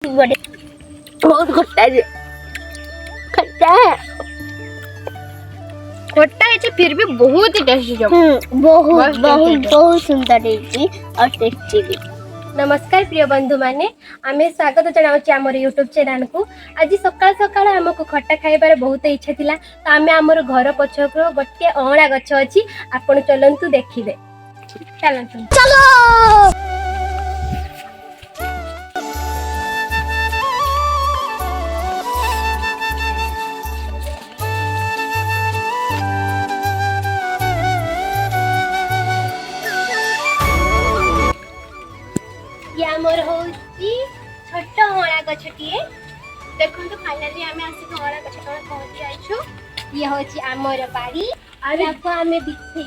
बड़े बहुत खट्टा है, खट्टा है, खट्टा है फिर भी बहुत ही टेस्टी है। बहुत बहुत बहुत सुंदर है और टेस्टी भी। नमस्कार प्रिय बंधु माने, आमे स्वागत जनावछि हमर यूट्यूब चैनल को। आज सकाळ सकाळ हमको खट्टा खाइबार बहुत इच्छा थिला, तो आमे हमर घर पछको गोटे अँळा गछ अछि, आपण चलंतु देखिबे। चलंतु चलो ये हमर होछि छोट अँळा गछटिए। देखंतु फाइनली आमे आसी अँळा गछ तळे पहुंची आइछु। ये होछि हमर बाड़ी, और आपको आमे दिखै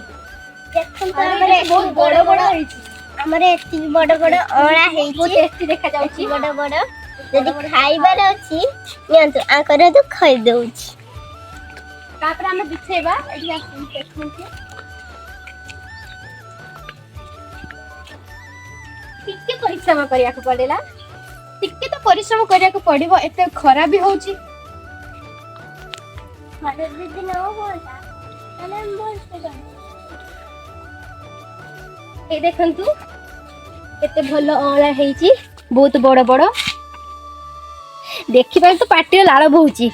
देखंतु हमरे बहुत बड़ बड़ होइछि। हमरे एति बड़ बड़ अँळा हेछि, बहुत टेस्टी देखा जाउछि। बड़ बड़ यदि खाइबार अछि नियंतु आकर तो खाइ दउछि। तापर आमे दिखैबा एठी आसी देखंतु टिके परिश्रम करिया को पड़ेला, टिके तो परिश्रम करिया को पड़िबो, एते खरा भी होउछि। खरा दीदी न होता तने हम बोलते ए देखंतु एते भलो अँळा हेछि, बहुत बड़ बड़ देखिबा तो पाटी लाळ बहुछि।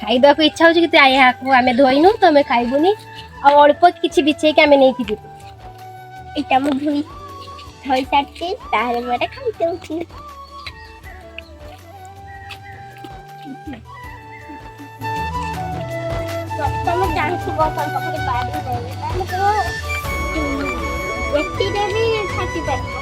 खाइबा को इच्छा होछि कि आया को आमे धोइनु तो हमें खाइबुनी, आ अल्प किछि बिछे के आमे नै कि दिबु। इटा मु धोई साथी तारे बड़ा खाइ दउछि। तमे जानछि बसन पकड़े बाड़ी जाए तामे तो एति रे भी खाति पारिबो।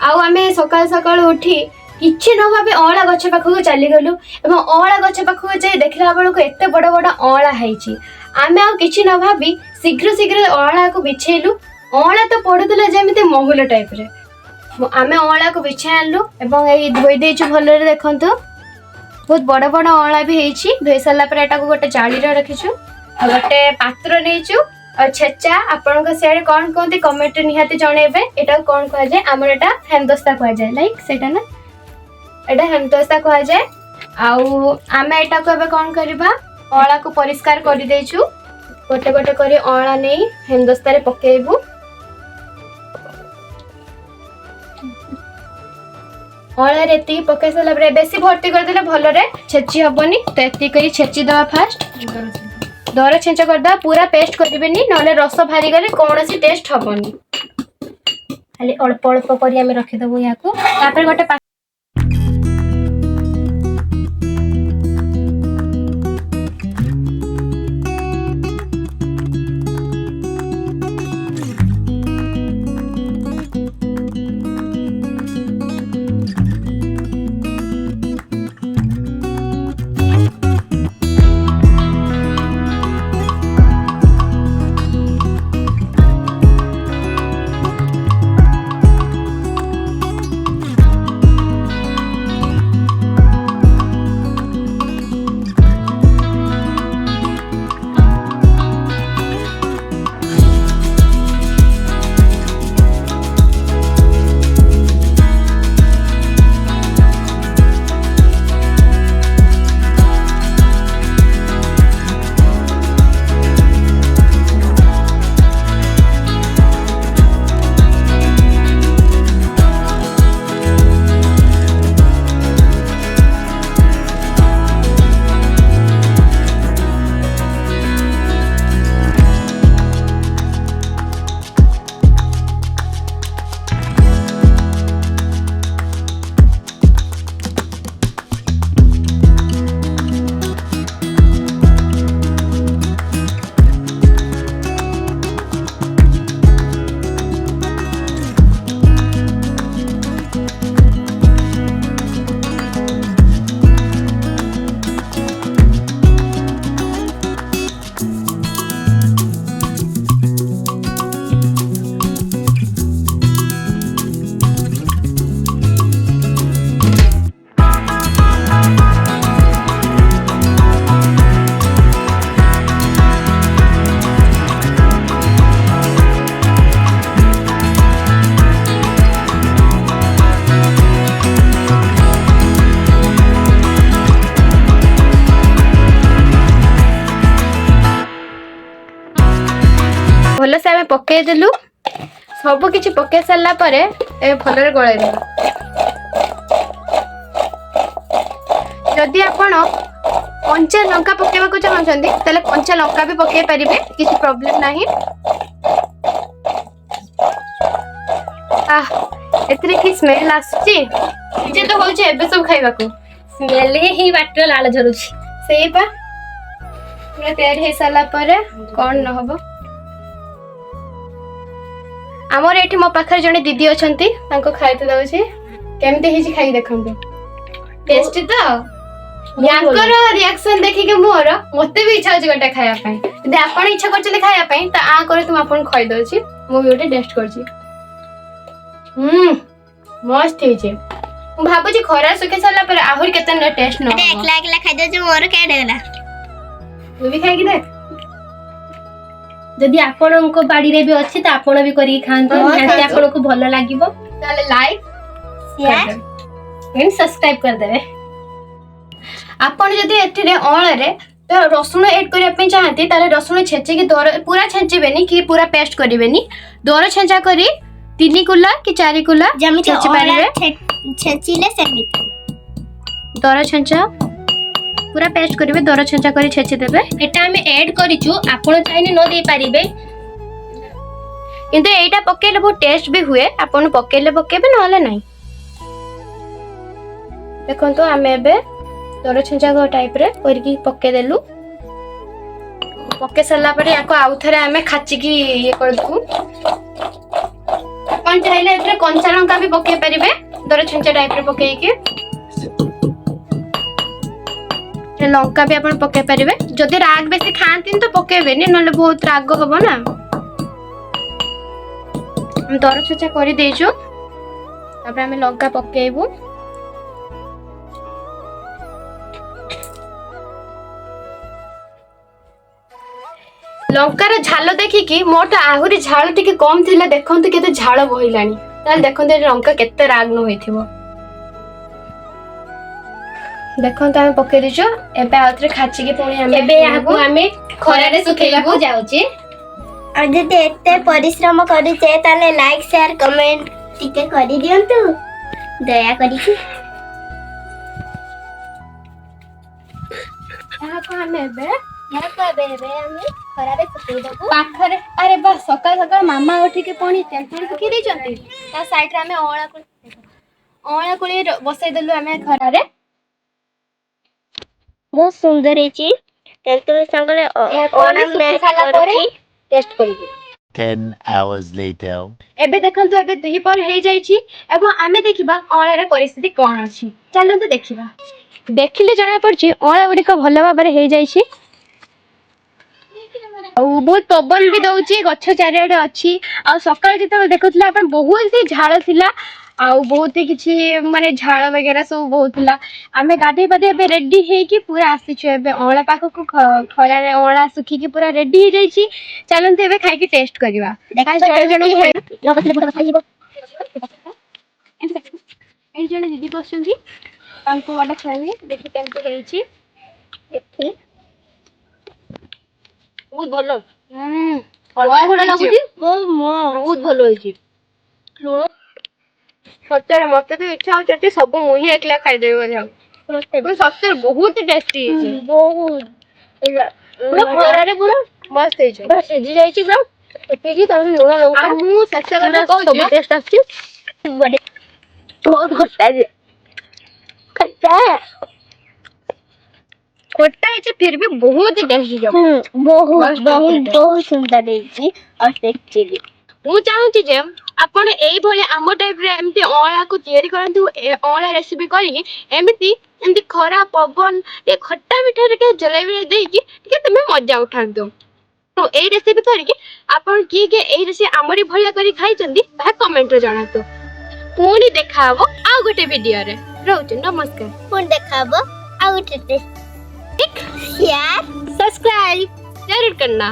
आउ आमे सकाळ सकाळ उठी किछि न भाबे अँळा गछ पाखु चली गलु, एवं अँळा गछ पाखु जाई देखला बेलको एते बड़ बड़ अँळा हेछि। आमे आउ किछि न भाबी शीघ्र शीघ्र अँळा को बिछेलु। अँळा तो पडुतला जेमिति महुल टाइप रे, आमे अँळा को बिछे आनलु एवं एई धोई देछु भलरे। देखंतु बहुत बड़ बड़ अँळा भी हेछि। धोई साला पर एटा को गोटे जाली रे रखिछु, आ गोटे पात्र नेछु, और छेचा आपन सियाड़े कौन कहते कमेंट निहाती जणेबे। एटा कौन कह जाय, हमर एटा हेमदस्ता कह जाय, लाइक सेटा ना एटा हेमदस्ता कह जाय। आउ आमे एटा को एबे कौन करबा, अँळा को परिष्कार कर देछु। गोटे गोटे करी अँळा नै हेमदस्ता रे पकेइबु। अँळा रे एति पके सला रे बेसी भर्ती कर देले भलो रे छेची हबनी, तो एति करी छेची दवा फास्ट। दर छेंचा कर दा, पूरा पेस्ट करबेनी, नले रस भारी गले कोनोसी टेस्ट हबनी। खाली अल्प अल्प करी आमे रखि दबो याको। तापर गोटे पकई देलु सब किछि पकई सारला परे ए भलरे गळाई देबा जदि आपण कंचा लंका पकेबा को चाहछंती तले कंचा लंका भी पकई परिबे किछि प्रॉब्लम नाही एतरे की स्मेल आसुची जे तो होचे एबे सब खाइबा को स्मेल ही बाटर लाल झरुची सेही पा पूरा तैयार हे साला परे कोन न होबो हमर एठी मो पाखर जने दीदी अछंती तांको खाइते दउची केमते हिची खाइ देखंते टेस्टी तो याकर रिएक्शन देखि के मोर मते भी इच्छा होची गोटे खाया पई यदि आपण इच्छा करछले खाया पई त आ करे तुम आपण खइ दउची मो भी गोटे टेस्ट करछी मस्त हिची मु भाबुची खरा सुखे साला पर आहुर केतन टेस्ट न एकला एकला खाइ दे जो मोर के देला तू भी खाइ कि देख जदि आपण को बाड़ी रे भी अछि त आपण भी करी खांतो याते आपण को भलो लागिवो ताले लाइक शेयर एंड सब्सक्राइब कर देबे आपण जदि एठी रे अळ रे तो रसुण ऐड करिया पे चाहती ताले रसुण छेचे कि दर पूरा छेचबेनी कि पूरा पेस्ट करिवेनी दर छेचा करी 3 कुला कि 4 कुला जमी छेची पारिबे छेचिले सेमिति दर छेचा पूरा पेस्ट करिवे दर छेचा करी छेची देबे एटा हमें ऐड करिचु आपण चाइने न दे पारिबे किंतु एटा पकेले बहुत टेस्ट भी हुए आपण पकेले पकेबे नहले नाही देखो तो हमें एबे दर छेचा को टाइप रे करकी पके देलु पके सरला परे याको आउ थरे हमें खाची की ये कर दू अपन चाहिले एतरे कंचा लंका भी पके परिबे दर छेचा टाइप रे पके के लंका भी अपन पके परिबे जदि राग बेसी खांतिन तो पकेबे नि नले बहुत राग होबो ना हम दर छेचा करी देजो तबे हमें लंका पकेइबो लंकार झाल देखिकी मोर तो आहुरी झाल टिके कम थिला देखंतु केते झाल बहिलानी ताल देखंतु लंका केते राग न होइथिबो देखंतु हम पके दिजो एबे आउतरे खाची के पुणी हम एबे याको हमें खरा रे सुखेइबो जाउची और जदि एते परिश्रम करिचे ताले लाइक शेयर कमेंट टिके करि दियंतु दया करिकि याको हम एबे हमें खराबे सुखेइ दबु पाखरे अरे बा सकाळ सकाळ मामा उठी के पुणी तेंतुल सुखी देचंती ता साइड रे हमें अळा कोली बसै देलु हमें खरा रे बहुत सुंदर है तेंतुल संगले ओणम मैच करछि टेस्ट करिबी 10 hours later. एबे देखंतु एबे दही पर हे जाईची एबो आमे देखिबा अळा रे परिस्थिति कोन अछि चलंतु देखिबा देखिले जणा पड़छि अळा गुडी को भलो भाबरे हे जाईची बहुत पवन भी दउची गछ चारियाडे अछि आ सकाळ जेते देखुतला अपन बहुत ही झाळ थिला आ बहुत ही किछि माने झाळ वगैरह सब बहुत थिला आमे गाधे बदे बे रेडी हे कि पूरा आसी छु एबे अळा पाखो को खरा रे अळा सुखी कि पूरा रेडी हे जाईची चलंते एबे खाइ कि टेस्ट करबा देखा जण हे लगतले पुरा खाइबो ए जण दीदी बसुंगी तांको वाडा खाइबे देखि केमते हेइची देखि बहुत भलो हलवा गुडा लागुची बहुत भलो होइची सच्चे मते तो इच्छा होची सब मुही एकला खाइ देबो जाऊ सच्चे बहुत टेस्टी है बहुत पूरा खरा रे पूरा मस्त है बस जी जाईची ब्रो एतेकी तमे लोगा लोगा मु सच्चे वाला सब टेस्ट आछि बड़े बहुत खट्टा है खट्टा है फिर भी बहुत ही टेस्टी है बहुत बहुत बहुत सुंदर है और टेस्टी मु चाहूची जे आपण एई भले आम टाइप रे एमती अळा को तयारी करंतु अळा रेसिपी करी एमती एमती खरा पवन ए खट्टा मिठा रे के जलेबी दे कि तमे मजा उठांतो तो एई रेसिपी करी कि आपण की के एई रेसिपी आमरी भलिया करी खाइ चंदी ता कमेंट रे जणातो पुणी देखाबो आ गोटे वीडियो रे रहउछ नमस्कार पुणी देखाबो आ गोटे टेस्ट शेयर सब्सक्राइब जरूर करना।